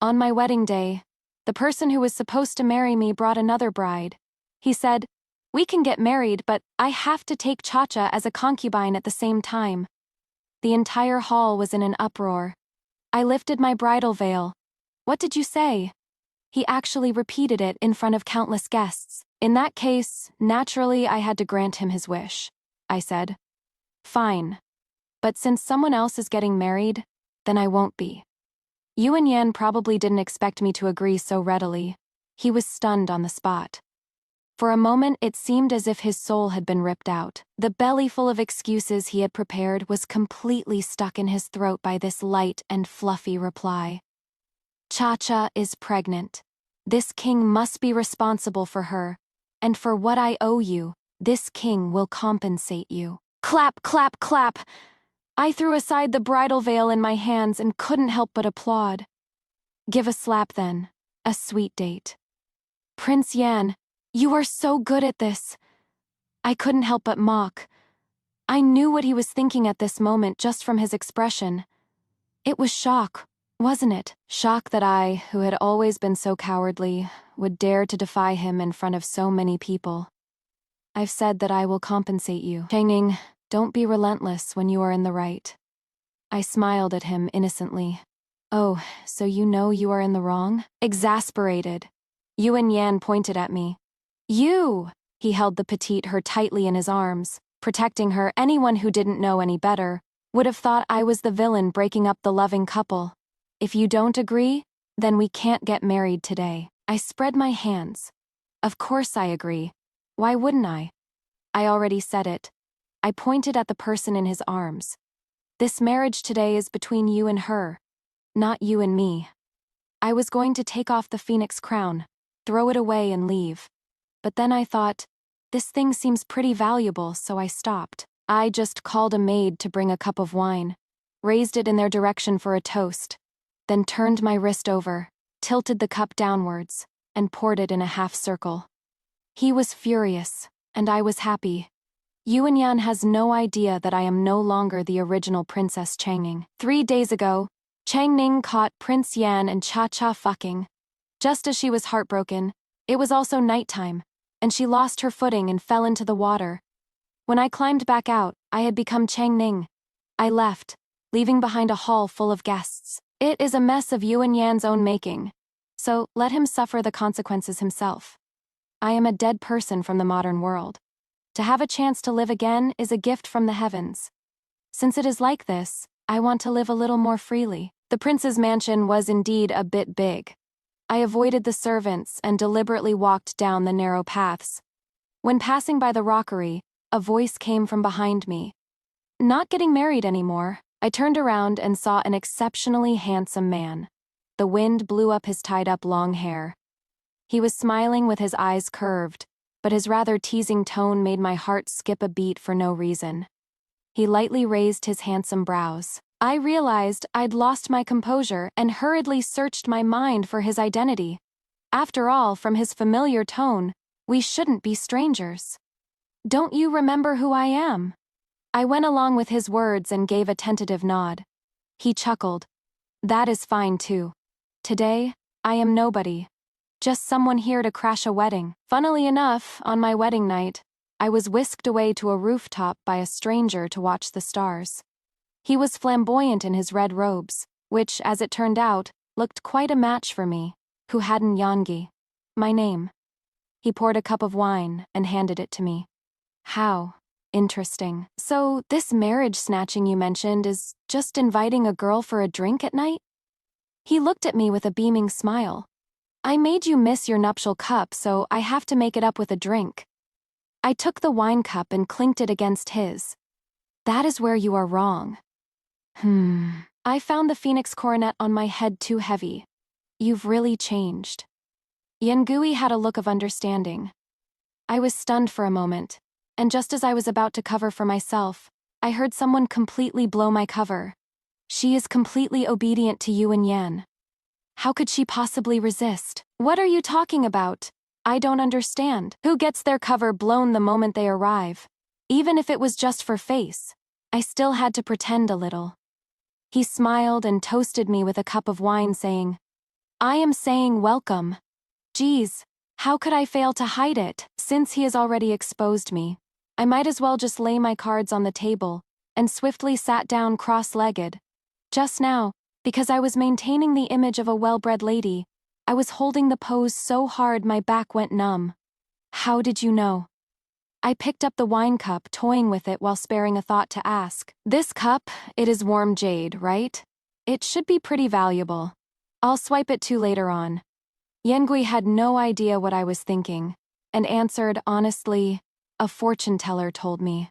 On my wedding day, the person who was supposed to marry me brought another bride. He said, "We can get married, but I have to take Cha-Cha as a concubine at the same time." The entire hall was in an uproar. I lifted my bridal veil. "What did you say?" He actually repeated it in front of countless guests. "In that case, naturally I had to grant him his wish," I said. "Fine. But since someone else is getting married, then I won't be." Yuan Yan probably didn't expect me to agree so readily. He was stunned on the spot. For a moment it seemed as if his soul had been ripped out. The belly full of excuses he had prepared was completely stuck in his throat by this light and fluffy reply. "Cha-Cha is pregnant. This king must be responsible for her, and for what I owe you, this king will compensate you." Clap, clap, clap! I threw aside the bridal veil in my hands and couldn't help but applaud. "Give a slap then. A sweet date." "Prince Yan, you are so good at this." I couldn't help but mock. I knew what he was thinking at this moment just from his expression. It was shock, wasn't it? Shock that I, who had always been so cowardly, would dare to defy him in front of so many people. "I've said that I will compensate you. Changning, don't be relentless when you are in the right." I smiled at him innocently. "Oh, so you know you are in the wrong?" Exasperated, Yuan Yan pointed at me. "You!" He held the petite her tightly in his arms, protecting her. Anyone who didn't know any better would have thought I was the villain breaking up the loving couple. "If you don't agree, then we can't get married today." I spread my hands. "Of course I agree. Why wouldn't I? I already said it." I pointed at the person in his arms. "This marriage today is between you and her, not you and me." I was going to take off the phoenix crown, throw it away and leave. But then I thought, this thing seems pretty valuable, so I stopped. I just called a maid to bring a cup of wine, raised it in their direction for a toast, then turned my wrist over, tilted the cup downwards, and poured it in a half circle. He was furious, and I was happy. Yuan Yan has no idea that I am no longer the original Princess Changning. 3 days ago, Changning caught Prince Yan and Cha-Cha fucking. Just as she was heartbroken, it was also nighttime, and she lost her footing and fell into the water. When I climbed back out, I had become Changning. I left, leaving behind a hall full of guests. It is a mess of Yuan Yan's own making, so let him suffer the consequences himself. I am a dead person from the modern world. To have a chance to live again is a gift from the heavens. Since it is like this, I want to live a little more freely. The prince's mansion was indeed a bit big. I avoided the servants and deliberately walked down the narrow paths. When passing by the rockery, a voice came from behind me. "Not getting married anymore." I turned around and saw an exceptionally handsome man. The wind blew up his tied-up long hair. He was smiling with his eyes curved, but his rather teasing tone made my heart skip a beat for no reason. He lightly raised his handsome brows. I realized I'd lost my composure and hurriedly searched my mind for his identity. After all, from his familiar tone, we shouldn't be strangers. "Don't you remember who I am?" I went along with his words and gave a tentative nod. He chuckled. "That is fine too. Today, I am nobody. Just someone here to crash a wedding." Funnily enough, on my wedding night, I was whisked away to a rooftop by a stranger to watch the stars. He was flamboyant in his red robes, which, as it turned out, looked quite a match for me, who hadn't Yangi, my name. He poured a cup of wine and handed it to me. "How interesting. So, this marriage snatching you mentioned is just inviting a girl for a drink at night?" He looked at me with a beaming smile. "I made you miss your nuptial cup, so I have to make it up with a drink." I took the wine cup and clinked it against his. "That is where you are wrong." I found the phoenix coronet on my head too heavy. "You've really changed." Yangui had a look of understanding. I was stunned for a moment, and just as I was about to cover for myself, I heard someone completely blow my cover. "She is completely obedient to Yuan Yan. How could she possibly resist?" "What are you talking about? I don't understand." "Who gets their cover blown the moment they arrive? Even if it was just for face, I still had to pretend a little." He smiled and toasted me with a cup of wine, saying, I am saying welcome. Geez, how could I fail to hide it? Since he has already exposed me, I might as well just lay my cards on the table, and swiftly sat down cross-legged. Just now, because I was maintaining the image of a well-bred lady, I was holding the pose so hard my back went numb. How did you know? I picked up the wine cup, toying with it while sparing a thought to ask. This cup, it is warm jade, right? It should be pretty valuable. I'll swipe it too later on. Yangui had no idea what I was thinking, and answered honestly, a fortune teller told me.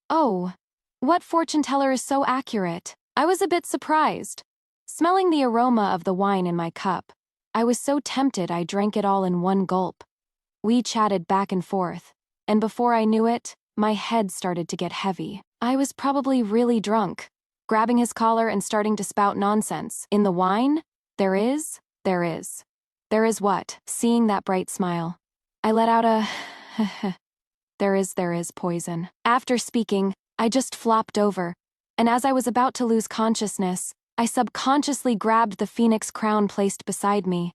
Oh, what fortune teller is so accurate? I was a bit surprised. Smelling the aroma of the wine in my cup, I was so tempted I drank it all in one gulp. We chatted back and forth, and before I knew it, my head started to get heavy. I was probably really drunk, grabbing his collar and starting to spout nonsense. In the wine? There is. There is what? Seeing that bright smile, I let out a there is poison. After speaking, I just flopped over, and as I was about to lose consciousness, I subconsciously grabbed the phoenix crown placed beside me.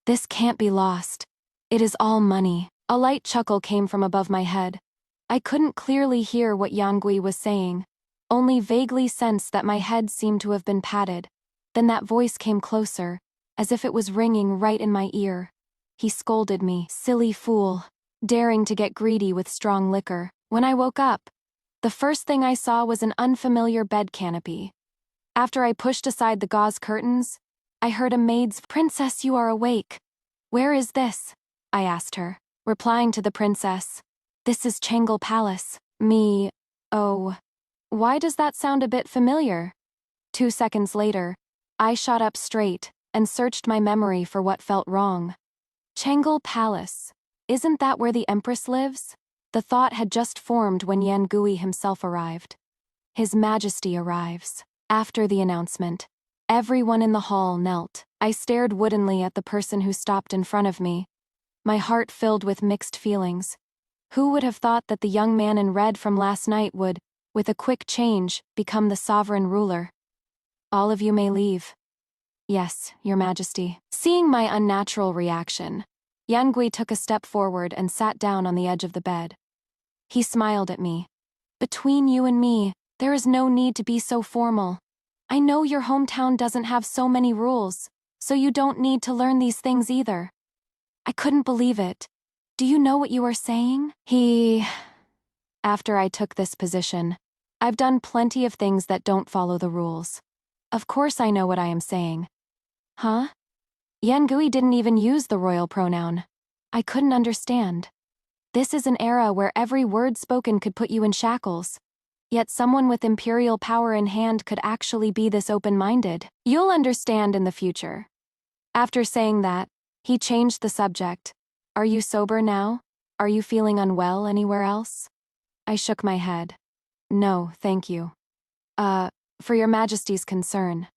This can't be lost. It is all money. A light chuckle came from above my head. I couldn't clearly hear what Yangui was saying, only vaguely sensed that my head seemed to have been patted. Then that voice came closer, as if it was ringing right in my ear. He scolded me, silly fool, daring to get greedy with strong liquor. When I woke up, the first thing I saw was an unfamiliar bed canopy. After I pushed aside the gauze curtains, I heard a maid's, "Princess, you are awake. Where is this?" I asked her, replying to the princess, "This is Changle Palace." Me, oh, why does that sound a bit familiar? 2 seconds later, I shot up straight and searched my memory for what felt wrong. Changle Palace. Isn't that where the Empress lives? The thought had just formed when Yangui himself arrived. His Majesty arrives. After the announcement, everyone in the hall knelt. I stared woodenly at the person who stopped in front of me, my heart filled with mixed feelings. Who would have thought that the young man in red from last night would, with a quick change, become the sovereign ruler? All of you may leave. Yes, Your Majesty. Seeing my unnatural reaction, Yangui took a step forward and sat down on the edge of the bed. He smiled at me. Between you and me, there is no need to be so formal. I know your hometown doesn't have so many rules, so you don't need to learn these things either. I couldn't believe it. Do you know what you are saying? After I took this position, I've done plenty of things that don't follow the rules. Of course I know what I am saying. Huh? Yangui didn't even use the royal pronoun. I couldn't understand. This is an era where every word spoken could put you in shackles. Yet someone with imperial power in hand could actually be this open-minded. You'll understand in the future. After saying that, he changed the subject. Are you sober now? Are you feeling unwell anywhere else? I shook my head. No, thank you. For Your Majesty's concern.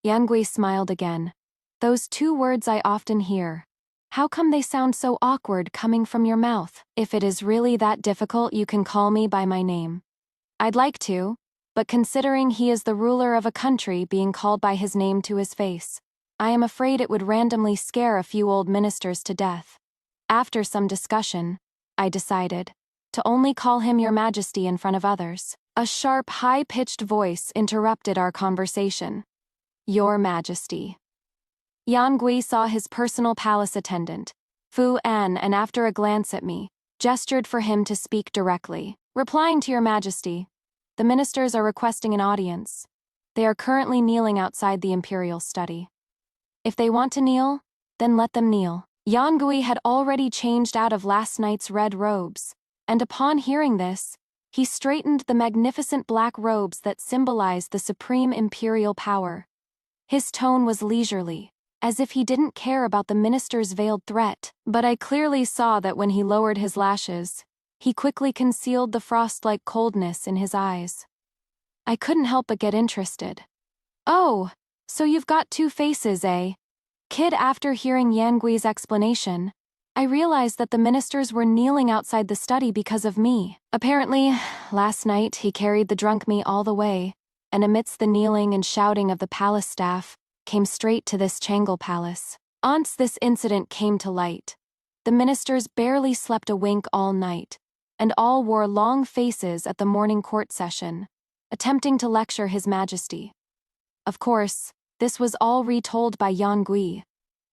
Yangui smiled again. Those two words I often hear. How come they sound so awkward coming from your mouth? If it is really that difficult, you can call me by my name. I'd like to, but considering he is the ruler of a country being called by his name to his face, I am afraid it would randomly scare a few old ministers to death. After some discussion, I decided to only call him Your Majesty in front of others. A sharp, high-pitched voice interrupted our conversation. Your Majesty. Yangui saw his personal palace attendant, Fu An, and after a glance at me, gestured for him to speak directly. Replying to Your Majesty, the ministers are requesting an audience. They are currently kneeling outside the imperial study. If they want to kneel, then let them kneel. Yangui had already changed out of last night's red robes, and upon hearing this, he straightened the magnificent black robes that symbolized the supreme imperial power. His tone was leisurely, as if he didn't care about the minister's veiled threat, but I clearly saw that when he lowered his lashes, he quickly concealed the frost-like coldness in his eyes. I couldn't help but get interested. Oh, so you've got two faces, eh? Kid, after hearing Yangui's explanation, I realized that the ministers were kneeling outside the study because of me. Apparently, last night he carried the drunk me all the way, and amidst the kneeling and shouting of the palace staff, came straight to this Changal palace. Once this incident came to light, the ministers barely slept a wink all night, and all wore long faces at the morning court session, attempting to lecture His Majesty. Of course, this was all retold by Yan Gui.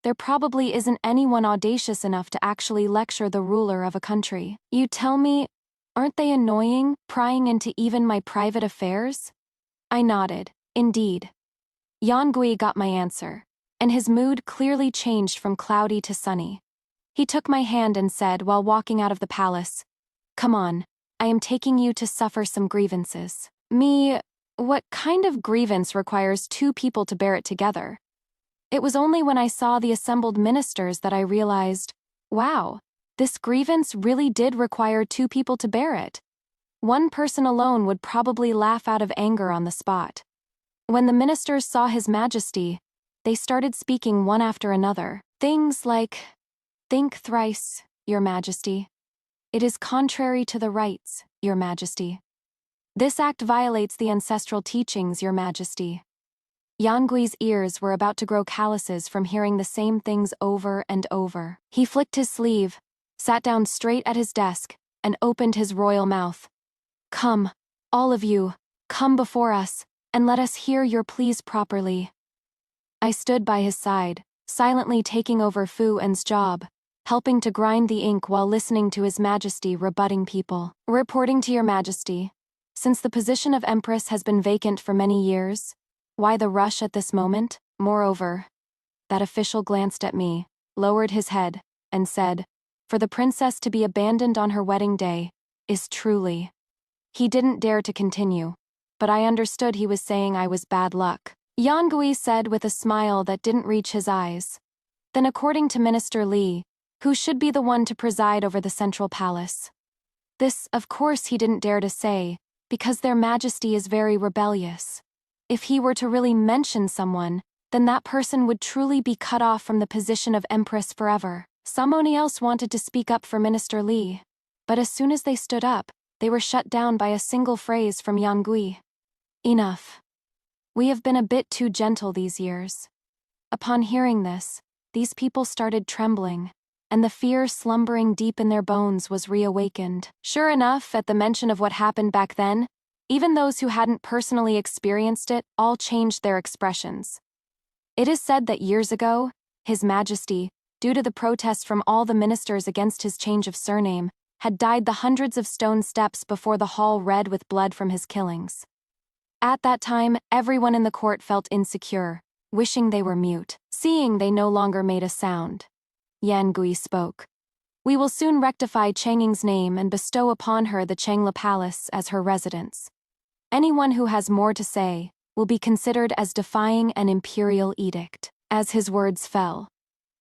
There probably isn't anyone audacious enough to actually lecture the ruler of a country. You tell me, aren't they annoying, prying into even my private affairs? I nodded. Indeed. Yan Gui got my answer, and his mood clearly changed from cloudy to sunny. He took my hand and said while walking out of the palace, "Come on, I am taking you to suffer some grievances." Me, what kind of grievance requires two people to bear it together? It was only when I saw the assembled ministers that I realized, wow, this grievance really did require two people to bear it. One person alone would probably laugh out of anger on the spot. When the ministers saw His Majesty, they started speaking one after another. Things like, "Think thrice, Your Majesty. It is contrary to the rites, Your Majesty. This act violates the ancestral teachings, Your Majesty." Yan Gui's ears were about to grow calluses from hearing the same things over and over. He flicked his sleeve, sat down straight at his desk, and opened his royal mouth. "Come, all of you, come before us, and let us hear your pleas properly." I stood by his side, silently taking over Fu En's job, helping to grind the ink while listening to His Majesty rebutting people. "Reporting to Your Majesty, since the position of Empress has been vacant for many years, why the rush at this moment? Moreover," that official glanced at me, lowered his head, and said, "For the princess to be abandoned on her wedding day is truly..." He didn't dare to continue, but I understood he was saying I was bad luck. Yan Gui said with a smile that didn't reach his eyes, "Then according to Minister Li, who should be the one to preside over the central palace?" This, of course, he didn't dare to say, because Their Majesty is very rebellious. If he were to really mention someone, then that person would truly be cut off from the position of Empress forever. Someone else wanted to speak up for Minister Li, but as soon as they stood up, they were shut down by a single phrase from Yan Gui. "Enough. We have been a bit too gentle these years." Upon hearing this, these people started trembling, and the fear slumbering deep in their bones was reawakened. Sure enough, at the mention of what happened back then, even those who hadn't personally experienced it all changed their expressions. It is said that years ago, His Majesty, due to the protest from all the ministers against his change of surname, had dyed the hundreds of stone steps before the hall red with blood from his killings. At that time, everyone in the court felt insecure, wishing they were mute, seeing they no longer made a sound. Yan Gui spoke. "We will soon rectify Changing's name and bestow upon her the Changla Palace as her residence. Anyone who has more to say will be considered as defying an imperial edict." As his words fell,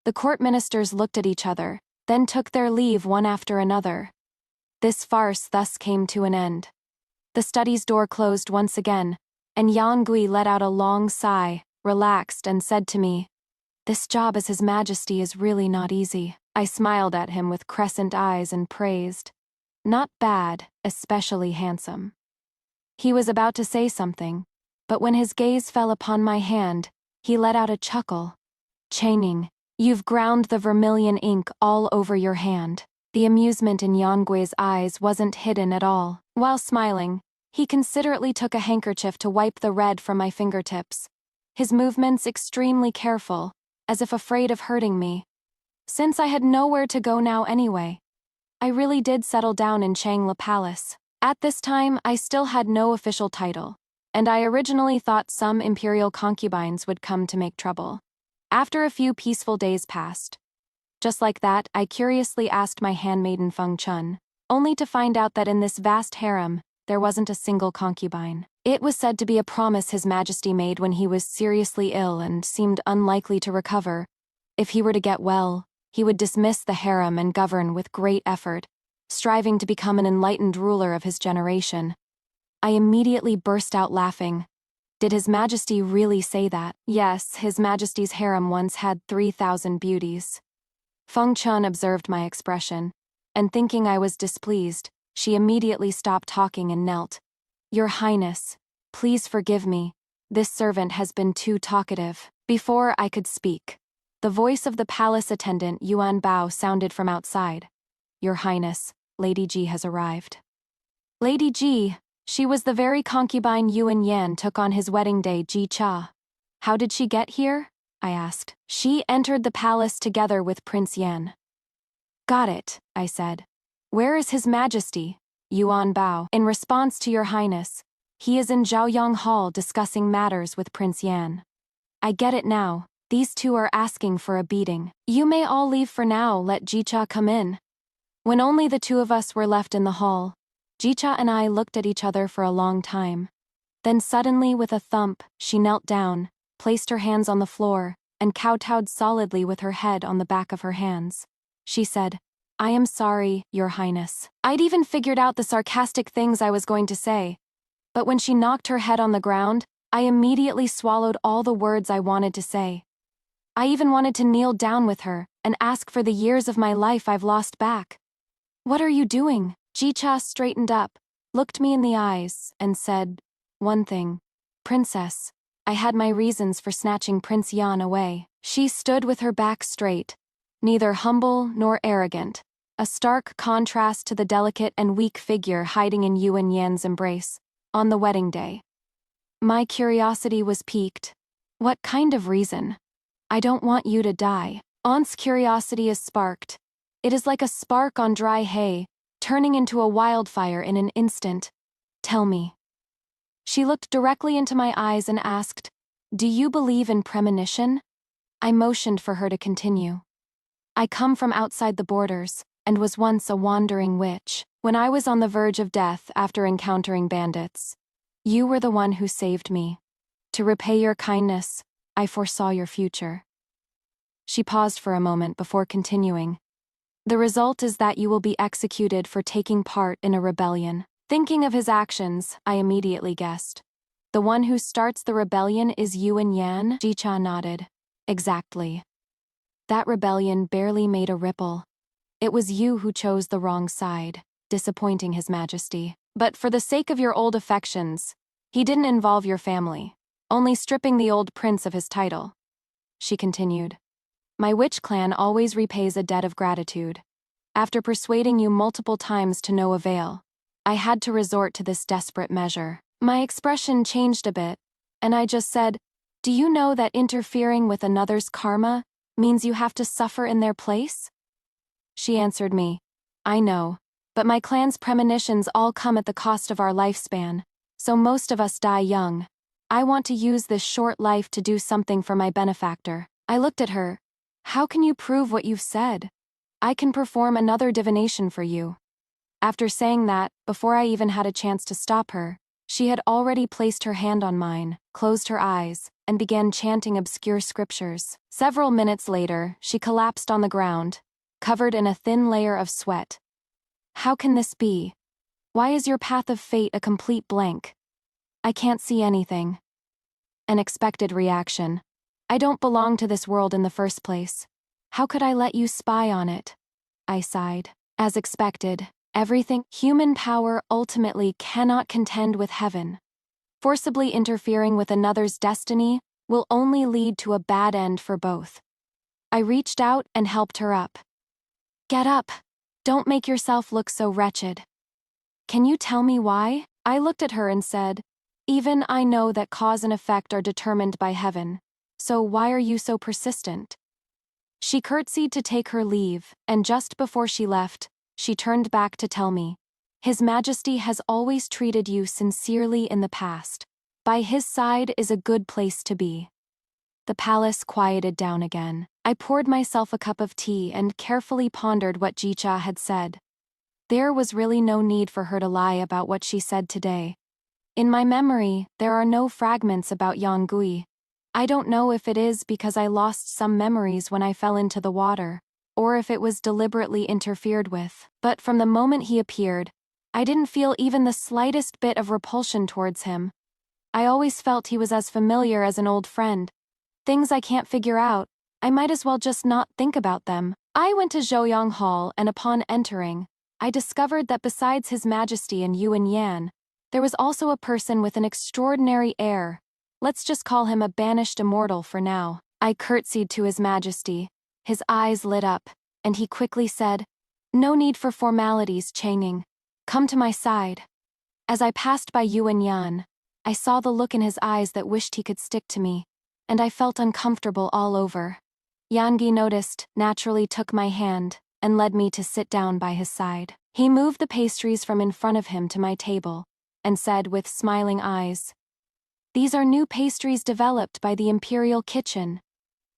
the court ministers looked at each other, then took their leave one after another. This farce thus came to an end. The study's door closed once again, and Yan Gui let out a long sigh, relaxed, and said to me, "This job as His Majesty is really not easy." I smiled at him with crescent eyes and praised, "Not bad, especially handsome." He was about to say something, but when his gaze fell upon my hand, he let out a chuckle. "Changing, you've ground the vermilion ink all over your hand." The amusement in Yan Gui's eyes wasn't hidden at all. While smiling, he considerately took a handkerchief to wipe the red from my fingertips, his movements extremely careful, as if afraid of hurting me. Since I had nowhere to go now anyway, I really did settle down in Changla Palace. At this time, I still had no official title, and I originally thought some imperial concubines would come to make trouble. After a few peaceful days passed, just like that, I curiously asked my handmaiden Feng Chun, only to find out that in this vast harem, there wasn't a single concubine. It was said to be a promise His Majesty made when he was seriously ill and seemed unlikely to recover. If he were to get well, he would dismiss the harem and govern with great effort, striving to become an enlightened ruler of his generation. I immediately burst out laughing. Did His Majesty really say that? Yes, His Majesty's harem once had 3,000 beauties. Feng Chun observed my expression, and thinking I was displeased, she immediately stopped talking and knelt. "Your Highness, please forgive me. This servant has been too talkative." Before I could speak, the voice of the palace attendant Yuan Bao sounded from outside. Your Highness, Lady Ji has arrived. Lady Ji, she was the very concubine Yuan Yan took on his wedding day, Ji Cha. How did she get here? I asked. She entered the palace together with Prince Yan. Got it, I said. Where is His Majesty? Yuan Bao. In response to Your Highness, he is in Zhaoyang Hall discussing matters with Prince Yan. I get it now. These two are asking for a beating. You may all leave for now, let Jicha come in. When only the two of us were left in the hall, Jicha and I looked at each other for a long time. Then suddenly with a thump, she knelt down, placed her hands on the floor, and kowtowed solidly with her head on the back of her hands. She said, I am sorry, Your Highness. I'd even figured out the sarcastic things I was going to say. But when she knocked her head on the ground, I immediately swallowed all the words I wanted to say. I even wanted to kneel down with her and ask for the years of my life I've lost back. What are you doing? Jicha straightened up, looked me in the eyes, and said, One thing. Princess, I had my reasons for snatching Prince Yan away. She stood with her back straight, neither humble nor arrogant, a stark contrast to the delicate and weak figure hiding in Yuan Yan's embrace, on the wedding day. My curiosity was piqued. What kind of reason? I don't want you to die. Aunt's curiosity is sparked. It is like a spark on dry hay, turning into a wildfire in an instant. Tell me. She looked directly into my eyes and asked, Do you believe in premonition? I motioned for her to continue. I come from outside the borders, and was once a wandering witch. When I was on the verge of death after encountering bandits, you were the one who saved me. To repay your kindness, I foresaw your future. She paused for a moment before continuing. The result is that you will be executed for taking part in a rebellion. Thinking of his actions, I immediately guessed. The one who starts the rebellion is Yuan Yan? Jicha nodded. Exactly. That rebellion barely made a ripple. It was you who chose the wrong side, disappointing His Majesty. But for the sake of your old affections, he didn't involve your family, only stripping the old prince of his title. She continued. My witch clan always repays a debt of gratitude. After persuading you multiple times to no avail, I had to resort to this desperate measure. My expression changed a bit, and I just said, Do you know that interfering with another's karma means you have to suffer in their place? She answered me, I know, but my clan's premonitions all come at the cost of our lifespan, so most of us die young. I want to use this short life to do something for my benefactor. I looked at her. How can you prove what you've said? I can perform another divination for you. After saying that, before I even had a chance to stop her, she had already placed her hand on mine, closed her eyes, and began chanting obscure scriptures. Several minutes later, she collapsed on the ground, covered in a thin layer of sweat. How can this be? Why is your path of fate a complete blank? I can't see anything. An expected reaction. I don't belong to this world in the first place. How could I let you spy on it? I sighed. As expected, everything, human power ultimately cannot contend with heaven. Forcibly interfering with another's destiny will only lead to a bad end for both. I reached out and helped her up. Get up. Don't make yourself look so wretched. Can you tell me why? I looked at her and said, Even I know that cause and effect are determined by heaven, so why are you so persistent? She curtsied to take her leave, and just before she left, she turned back to tell me, His Majesty has always treated you sincerely in the past. By his side is a good place to be. The palace quieted down again. I poured myself a cup of tea and carefully pondered what Jicha had said. There was really no need for her to lie about what she said today. In my memory, there are no fragments about Yang Gui. I don't know if it is because I lost some memories when I fell into the water, or if it was deliberately interfered with. But from the moment he appeared, I didn't feel even the slightest bit of repulsion towards him. I always felt he was as familiar as an old friend. Things I can't figure out, I might as well just not think about them. I went to Zhouyang Hall, and upon entering, I discovered that besides His Majesty and Yuan Yan, there was also a person with an extraordinary air, Let's just call him a banished immortal for now. I curtsied to His Majesty. His eyes lit up, and he quickly said, "No need for formalities, Chang'ing. Come to my side." As I passed by Yuan Yan, I saw the look in his eyes that wished he could stick to me, and I felt uncomfortable all over. Yangi noticed, naturally took my hand, and led me to sit down by his side. He moved the pastries from in front of him to my table, and said with smiling eyes, "These are new pastries developed by the Imperial Kitchen.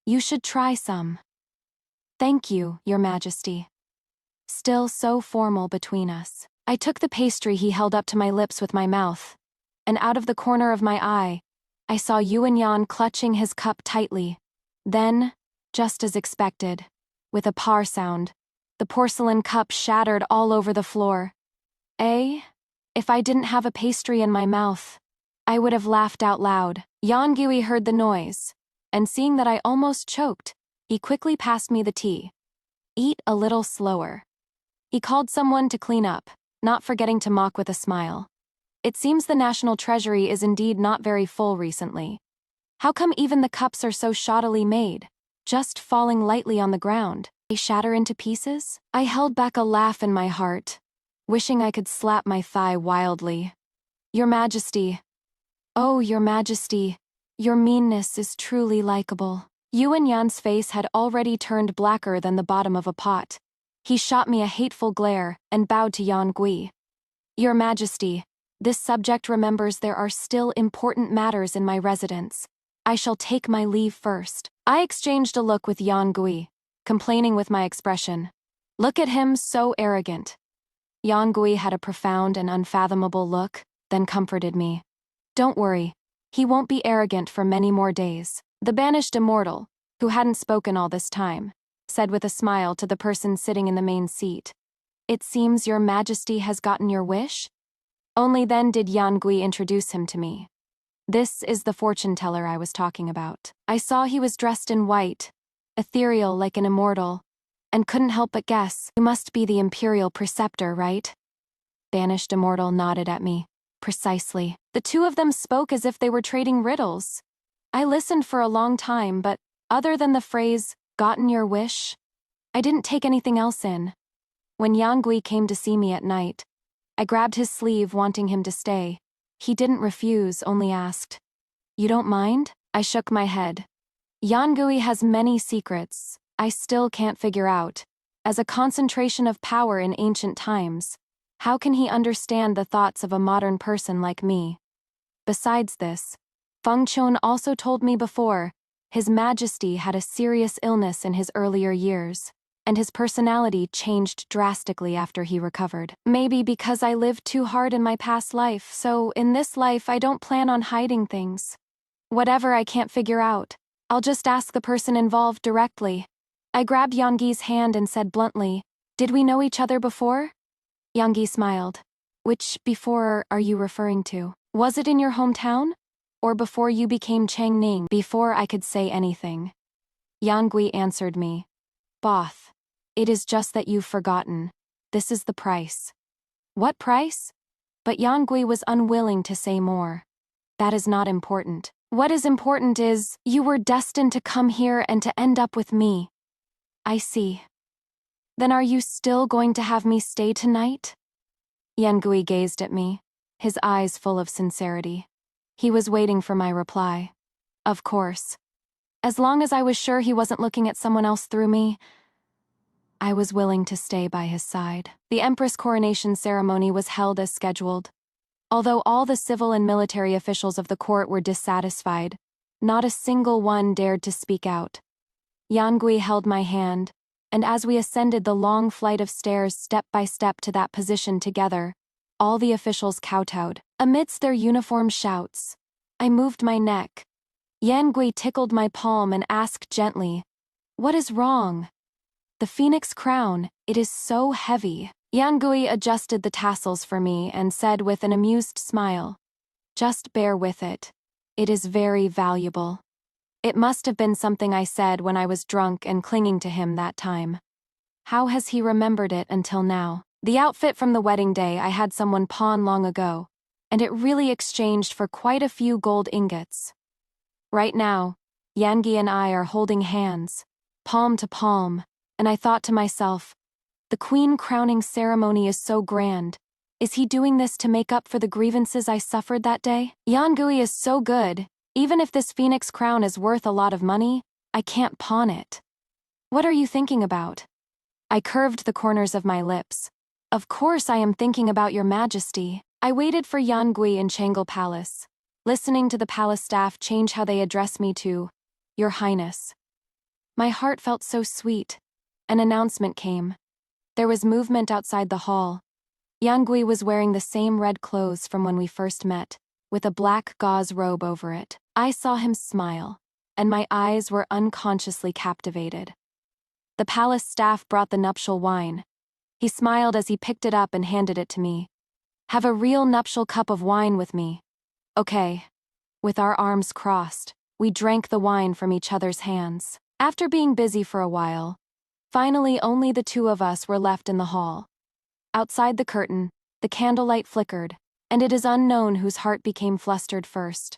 You should try some." "Thank you, Your Majesty." Still so formal between us. I took the pastry he held up to my lips with my mouth, and out of the corner of my eye, I saw Yuan Yan clutching his cup tightly. Then, just as expected, with a par sound, the porcelain cup shattered all over the floor. If I didn't have a pastry in my mouth, I would have laughed out loud. Yan Gui heard the noise, and seeing that I almost choked, he quickly passed me the tea. "Eat a little slower." He called someone to clean up, not forgetting to mock with a smile. "It seems the national treasury is indeed not very full recently. How come even the cups are so shoddily made, just falling lightly on the ground? They shatter into pieces?" I held back a laugh in my heart, wishing I could slap my thigh wildly. "Your Majesty. Oh, Your Majesty, your meanness is truly likable." Yuan Yan's face had already turned blacker than the bottom of a pot. He shot me a hateful glare and bowed to Yan Gui. "Your Majesty, this subject remembers there are still important matters in my residence. I shall take my leave first." I exchanged a look with Yan Gui, complaining with my expression. "Look at him, so arrogant." Yan Gui had a profound and unfathomable look, then comforted me. "Don't worry, he won't be arrogant for many more days." The banished immortal, who hadn't spoken all this time, said with a smile to the person sitting in the main seat, "It seems Your Majesty has gotten your wish?" Only then did Yan Gui introduce him to me. "This is the fortune teller I was talking about." I saw he was dressed in white, ethereal like an immortal, and couldn't help but guess, "You must be the Imperial Preceptor, right?" Banished immortal nodded at me. "Precisely." The two of them spoke as if they were trading riddles. I listened for a long time, but other than the phrase, "gotten your wish," I didn't take anything else in. When Yan Gui came to see me at night, I grabbed his sleeve wanting him to stay. He didn't refuse, only asked, "You don't mind?" I shook my head. Yan Gui has many secrets I still can't figure out. As a concentration of power in ancient times, how can he understand the thoughts of a modern person like me? Besides this, Feng Chun also told me before, His Majesty had a serious illness in his earlier years, and his personality changed drastically after he recovered. Maybe because I lived too hard in my past life, so in this life I don't plan on hiding things. Whatever I can't figure out, I'll just ask the person involved directly. I grabbed Yangi's hand and said bluntly, "Did we know each other before?" Yangi smiled. "Which before are you referring to? Was it in your hometown? Or before you became Chang'ning?" Before I could say anything, Yan Gui answered me. "Both. It is just that you've forgotten. This is the price." "What price?" But Yan Gui was unwilling to say more. "That is not important. What is important is, you were destined to come here and to end up with me." "I see. Then are you still going to have me stay tonight?" Yan Gui gazed at me, his eyes full of sincerity. He was waiting for my reply. Of course. As long as I was sure he wasn't looking at someone else through me, I was willing to stay by his side. The Empress coronation ceremony was held as scheduled. Although all the civil and military officials of the court were dissatisfied, not a single one dared to speak out. Yan Gui held my hand, and as we ascended the long flight of stairs step by step to that position together, all the officials kowtowed. Amidst their uniform shouts, I moved my neck. Yan Gui tickled my palm and asked gently, "What is wrong?" "The phoenix crown, it is so heavy." Yan Gui adjusted the tassels for me and said with an amused smile, "Just bear with it. It is very valuable." It must have been something I said when I was drunk and clinging to him that time. How has he remembered it until now? The outfit from the wedding day I had someone pawn long ago, and it really exchanged for quite a few gold ingots. Right now, Yangi and I are holding hands, palm to palm, and I thought to myself, the queen crowning ceremony is so grand. Is he doing this to make up for the grievances I suffered that day? Yangui is so good. Even if this phoenix crown is worth a lot of money, I can't pawn it. What are you thinking about? I curved the corners of my lips. Of course I am thinking about your majesty. I waited for Yangui in Changle Palace, listening to the palace staff change how they address me to Your Highness. My heart felt so sweet. An announcement came. There was movement outside the hall. Yangui was wearing the same red clothes from when we first met, with a black gauze robe over it. I saw him smile, and my eyes were unconsciously captivated. The palace staff brought the nuptial wine. He smiled as he picked it up and handed it to me. Have a real nuptial cup of wine with me. Okay. With our arms crossed, we drank the wine from each other's hands. After being busy for a while, finally only the two of us were left in the hall. Outside the curtain, the candlelight flickered, and it is unknown whose heart became flustered first.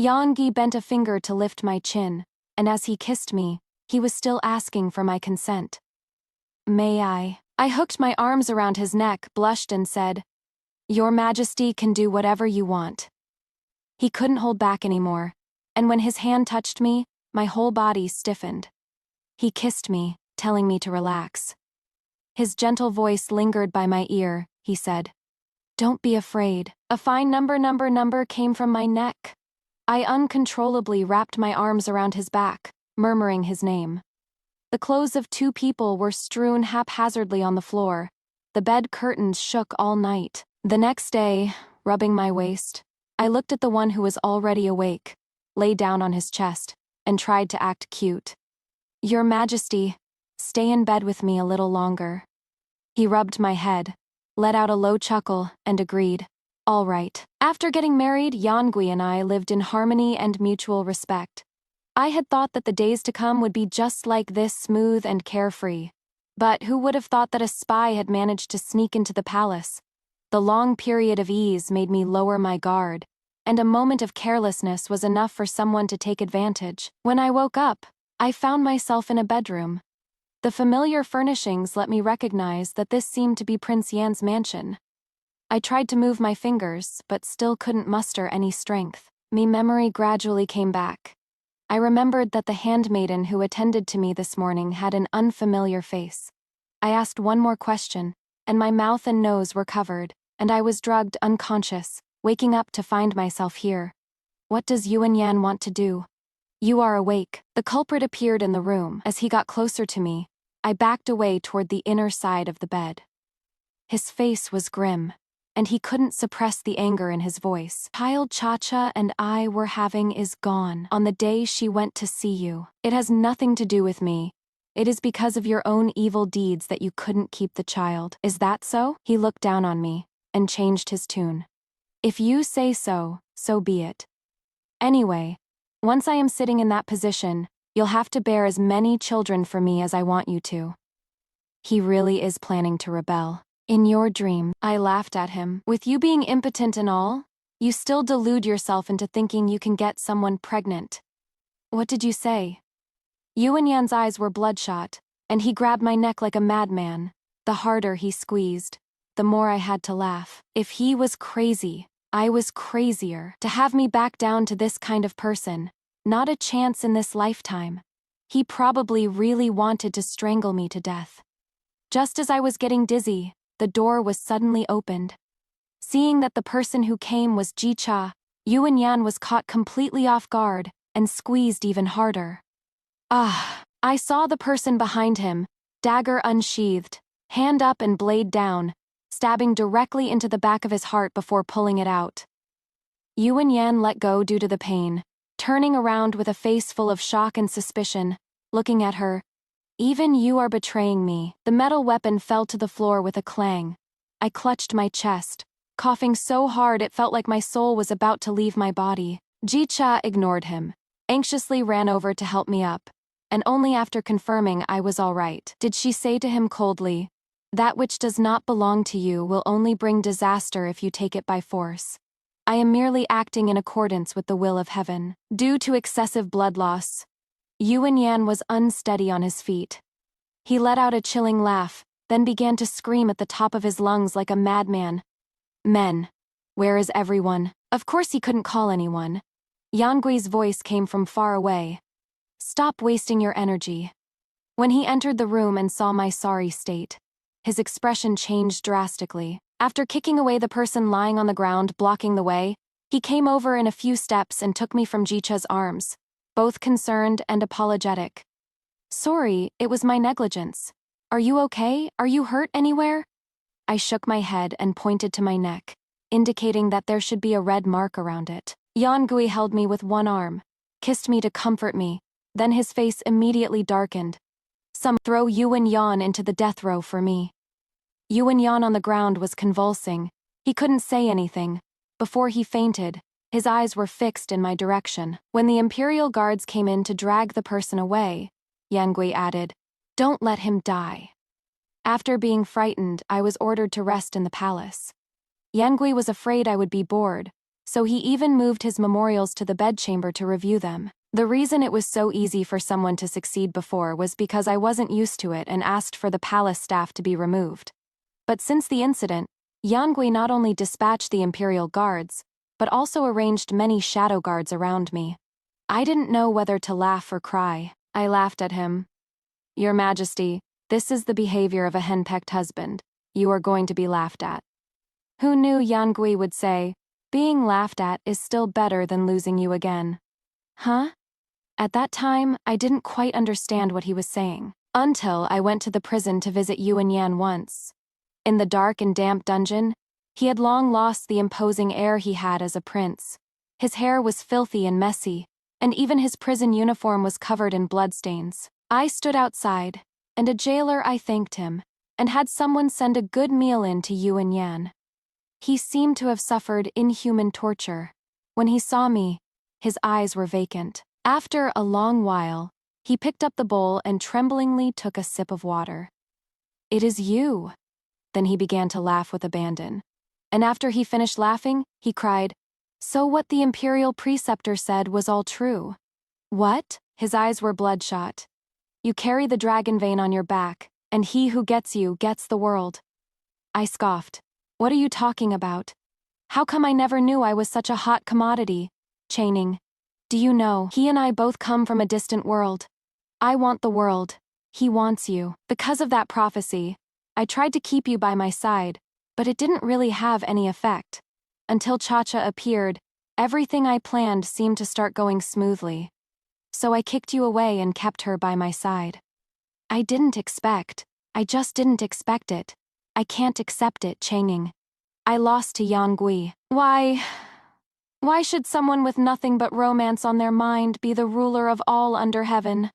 Yangi bent a finger to lift my chin, and as he kissed me, he was still asking for my consent. May I? I hooked my arms around his neck, blushed and said, Your Majesty can do whatever you want. He couldn't hold back anymore, and when his hand touched me, my whole body stiffened. He kissed me, telling me to relax. His gentle voice lingered by my ear. He said, Don't be afraid. A fine number came from my neck. I uncontrollably wrapped my arms around his back, murmuring his name. The clothes of two people were strewn haphazardly on the floor. The bed curtains shook all night. The next day, rubbing my waist, I looked at the one who was already awake, lay down on his chest, and tried to act cute. Your Majesty, stay in bed with me a little longer. He rubbed my head, let out a low chuckle, and agreed. All right. After getting married, Yangui and I lived in harmony and mutual respect. I had thought that the days to come would be just like this, smooth and carefree. But who would have thought that a spy had managed to sneak into the palace? The long period of ease made me lower my guard, and a moment of carelessness was enough for someone to take advantage. When I woke up, I found myself in a bedroom. The familiar furnishings let me recognize that this seemed to be Prince Yan's mansion. I tried to move my fingers, but still couldn't muster any strength. Memory gradually came back. I remembered that the handmaiden who attended to me this morning had an unfamiliar face. I asked one more question, and my mouth and nose were covered, and I was drugged unconscious, waking up to find myself here. What does Yuan Yan want to do? You are awake. The culprit appeared in the room. As he got closer to me, I backed away toward the inner side of the bed. His face was grim, and he couldn't suppress the anger in his voice. Child Cha-Cha and I were having is gone on the day she went to see you. It has nothing to do with me. It is because of your own evil deeds that you couldn't keep the child. Is that so? He looked down on me, and changed his tune. If you say so, so be it. Anyway, once I am sitting in that position, you'll have to bear as many children for me as I want you to. He really is planning to rebel. In your dream, I laughed at him. With you being impotent and all, you still delude yourself into thinking you can get someone pregnant. What did you say? Yuan Yan's eyes were bloodshot, and he grabbed my neck like a madman. The harder he squeezed, the more I had to laugh. If he was crazy, I was crazier. To have me back down to this kind of person, not a chance in this lifetime. He probably really wanted to strangle me to death. Just as I was getting dizzy, the door was suddenly opened. Seeing that the person who came was Ji-Cha, Yuan Yan was caught completely off guard and squeezed even harder. I saw the person behind him, dagger unsheathed, hand up and blade down, stabbing directly into the back of his heart before pulling it out. Yuan Yan let go due to the pain, turning around with a face full of shock and suspicion, looking at her. Even you are betraying me. The metal weapon fell to the floor with a clang. I clutched my chest, coughing so hard it felt like my soul was about to leave my body. Ji-Cha ignored him, anxiously ran over to help me up, and only after confirming I was all right did she say to him coldly, "That which does not belong to you will only bring disaster if you take it by force." I am merely acting in accordance with the will of heaven. Due to excessive blood loss, Yuan Yan was unsteady on his feet. He let out a chilling laugh, then began to scream at the top of his lungs like a madman. Men, where is everyone? Of course he couldn't call anyone. Yangui's voice came from far away. Stop wasting your energy. When he entered the room and saw my sorry state, his expression changed drastically. After kicking away the person lying on the ground blocking the way, he came over in a few steps and took me from Jicha's arms, both concerned and apologetic. Sorry, it was my negligence. Are you okay? Are you hurt anywhere? I shook my head and pointed to my neck, indicating that there should be a red mark around it. Yangui held me with one arm, kissed me to comfort me, then his face immediately darkened. Throw Yuan Yan into the death row for me. Yuan Yan on the ground was convulsing. He couldn't say anything. Before he fainted, his eyes were fixed in my direction. When the Imperial Guards came in to drag the person away, Yangui added, "Don't let him die." After being frightened, I was ordered to rest in the palace. Yangui was afraid I would be bored, so he even moved his memorials to the bedchamber to review them. The reason it was so easy for someone to succeed before was because I wasn't used to it and asked for the palace staff to be removed. But since the incident, Yangui not only dispatched the Imperial Guards, but also arranged many shadow guards around me. I didn't know whether to laugh or cry. I laughed at him. "Your Majesty, this is the behavior of a henpecked husband. You are going to be laughed at." Who knew Yangui would say, "Being laughed at is still better than losing you again." Huh? At that time, I didn't quite understand what he was saying, until I went to the prison to visit Yuan Yan once. In the dark and damp dungeon, he had long lost the imposing air he had as a prince. His hair was filthy and messy, and even his prison uniform was covered in bloodstains. I stood outside, and a jailer I thanked him, and had someone send a good meal in to Yuan Yan. He seemed to have suffered inhuman torture. When he saw me, his eyes were vacant. After a long while, he picked up the bowl and tremblingly took a sip of water. "It is you." Then he began to laugh with abandon. And after he finished laughing, he cried, "So what the imperial preceptor said was all true?" "What?" His eyes were bloodshot. "You carry the dragon vein on your back, and he who gets you gets the world." I scoffed. "What are you talking about? How come I never knew I was such a hot commodity?" Chaining. "Do you know, he and I both come from a distant world. I want the world. He wants you. Because of that prophecy, I tried to keep you by my side, but it didn't really have any effect. Until Chacha appeared, everything I planned seemed to start going smoothly. So I kicked you away and kept her by my side. I just didn't expect it. I can't accept it, Changing. I lost to Yangui. Why should someone with nothing but romance on their mind be the ruler of all under heaven?"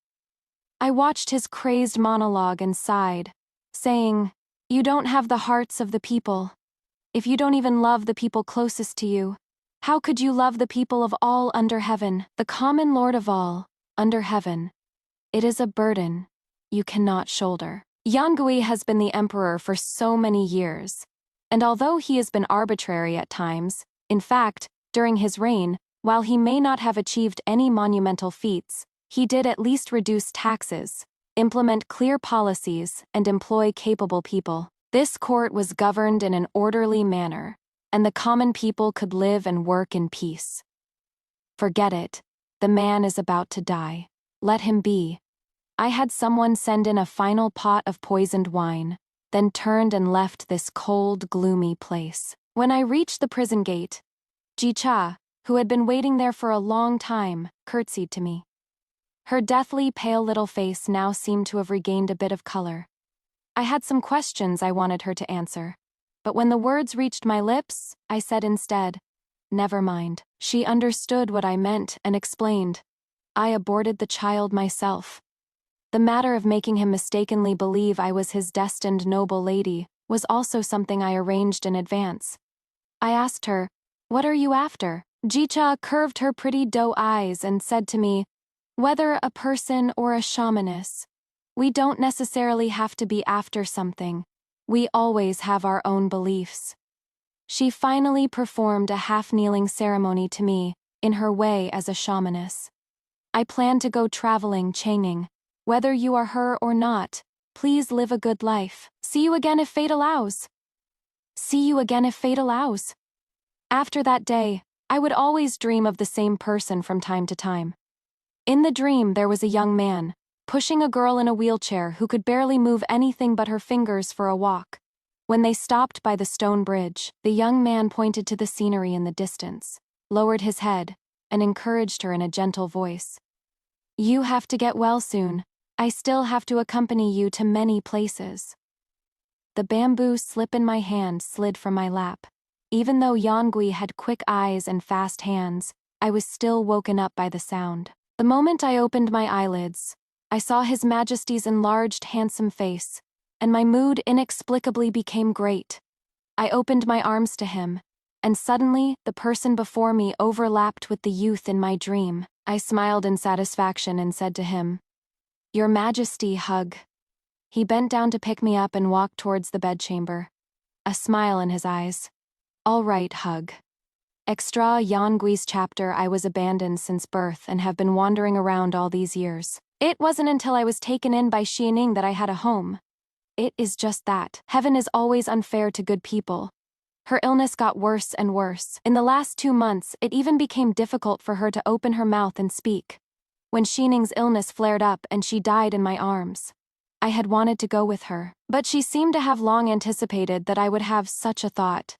I watched his crazed monologue and sighed, saying, "You don't have the hearts of the people. If you don't even love the people closest to you, how could you love the people of all under heaven, the common lord of all, under heaven? It is a burden you cannot shoulder." Yangui has been the emperor for so many years, and although he has been arbitrary at times, in fact, during his reign, while he may not have achieved any monumental feats, he did at least reduce taxes, implement clear policies, and employ capable people. This court was governed in an orderly manner, and the common people could live and work in peace. Forget it. The man is about to die. Let him be. I had someone send in a final pot of poisoned wine, then turned and left this cold, gloomy place. When I reached the prison gate, Jicha, who had been waiting there for a long time, curtsied to me. Her deathly pale little face now seemed to have regained a bit of color. I had some questions I wanted her to answer, but when the words reached my lips, I said instead, "Never mind." She understood what I meant and explained, "I aborted the child myself." The matter of making him mistakenly believe I was his destined noble lady was also something I arranged in advance. I asked her, "What are you after?" Jicha curved her pretty doe eyes and said to me, "Whether a person or a shamaness, we don't necessarily have to be after something. We always have our own beliefs." She finally performed a half-kneeling ceremony to me, in her way as a shamaness. I plan to go traveling, Changning. Whether you are her or not, please live a good life. See you again if fate allows. See you again if fate allows. After that day, I would always dream of the same person from time to time. In the dream there was a young man, pushing a girl in a wheelchair who could barely move anything but her fingers for a walk. When they stopped by the stone bridge, the young man pointed to the scenery in the distance, lowered his head, and encouraged her in a gentle voice. You have to get well soon. I still have to accompany you to many places. The bamboo slip in my hand slid from my lap. Even though Yangui had quick eyes and fast hands, I was still woken up by the sound. The moment I opened my eyelids, I saw His Majesty's enlarged, handsome face, and my mood inexplicably became great. I opened my arms to him, and suddenly the person before me overlapped with the youth in my dream. I smiled in satisfaction and said to him, Your Majesty, hug. He bent down to pick me up and walked towards the bedchamber, a smile in his eyes. All right, hug. Extra Yangui's chapter. I was abandoned since birth and have been wandering around all these years. It wasn't until I was taken in by Xianing that I had a home. It is just that. Heaven is always unfair to good people. Her illness got worse and worse. In the last 2 months, it even became difficult for her to open her mouth and speak. When Xining's illness flared up and she died in my arms, I had wanted to go with her, but she seemed to have long anticipated that I would have such a thought.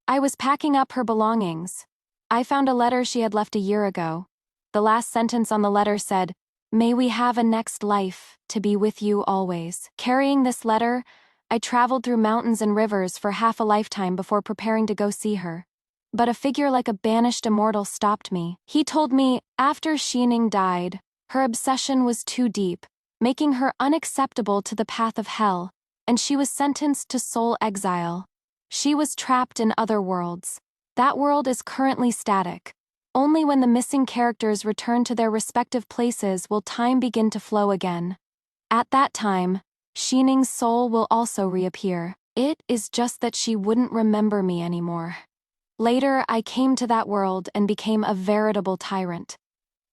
I was packing up her belongings. I found a letter she had left a year ago. The last sentence on the letter said, May we have a next life, to be with you always. Carrying this letter, I traveled through mountains and rivers for half a lifetime before preparing to go see her. But a figure like a banished immortal stopped me. He told me, after Xining died, her obsession was too deep, making her unacceptable to the path of hell, and she was sentenced to soul exile. She was trapped in other worlds. That world is currently static. Only when the missing characters return to their respective places will time begin to flow again. At that time, Xining's soul will also reappear. It is just that she wouldn't remember me anymore. Later, I came to that world and became a veritable tyrant.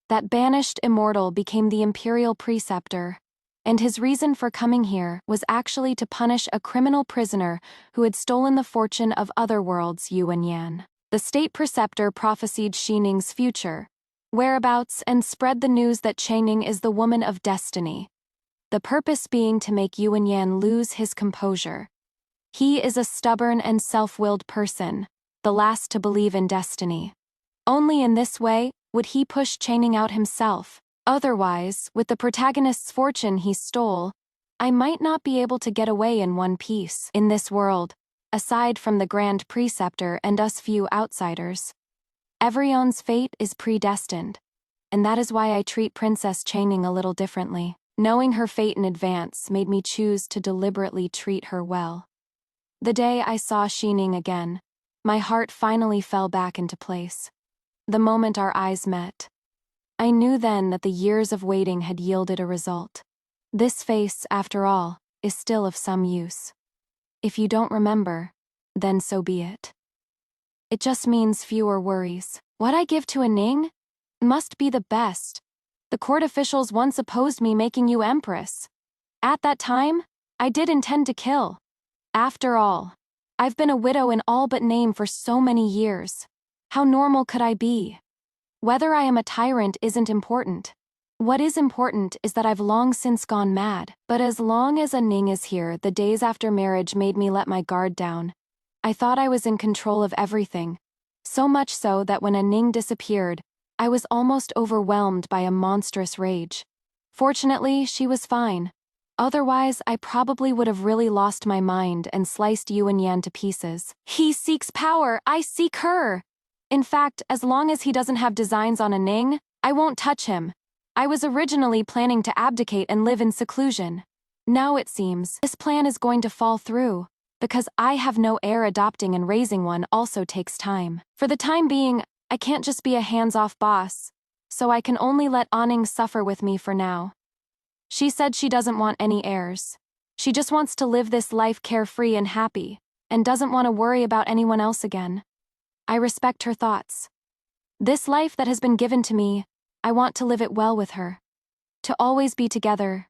That banished immortal became the imperial preceptor, and his reason for coming here was actually to punish a criminal prisoner who had stolen the fortune of other worlds, Yuan Yan. The state preceptor prophesied Xining's future, whereabouts, and spread the news that Changning is the woman of destiny. The purpose being to make Yuan Yan lose his composure. He is a stubborn and self-willed person, the last to believe in destiny. Only in this way would he push Changning out himself. Otherwise, with the protagonist's fortune he stole, I might not be able to get away in one piece in this world, aside from the Grand Preceptor and us few outsiders. Everyone's fate is predestined, and that is why I treat Princess Changning a little differently. Knowing her fate in advance made me choose to deliberately treat her well. The day I saw Xining again, my heart finally fell back into place. The moment our eyes met, I knew then that the years of waiting had yielded a result. This face, after all, is still of some use. If you don't remember, then so be it. It just means fewer worries. What I give to a Ning must be the best. The court officials once opposed me making you empress. At that time, I did intend to kill. After all, I've been a widow in all but name for so many years. How normal could I be? Whether I am a tyrant isn't important. What is important is that I've long since gone mad. But as long as a Ning is here, the days after marriage made me let my guard down. I thought I was in control of everything. So much so that when a Ning disappeared, I was almost overwhelmed by a monstrous rage. Fortunately, she was fine. Otherwise, I probably would have really lost my mind and sliced Yuan Yan to pieces. He seeks power, I seek her! In fact, as long as he doesn't have designs on a Ning, I won't touch him. I was originally planning to abdicate and live in seclusion. Now it seems this plan is going to fall through, because I have no heir. Adopting and raising one also takes time. For the time being, I can't just be a hands-off boss, so I can only let Aning suffer with me for now. She said she doesn't want any heirs. She just wants to live this life carefree and happy. and doesn't want to worry about anyone else again. I respect her thoughts. This life that has been given to me, I want to live it well with her. To always be together,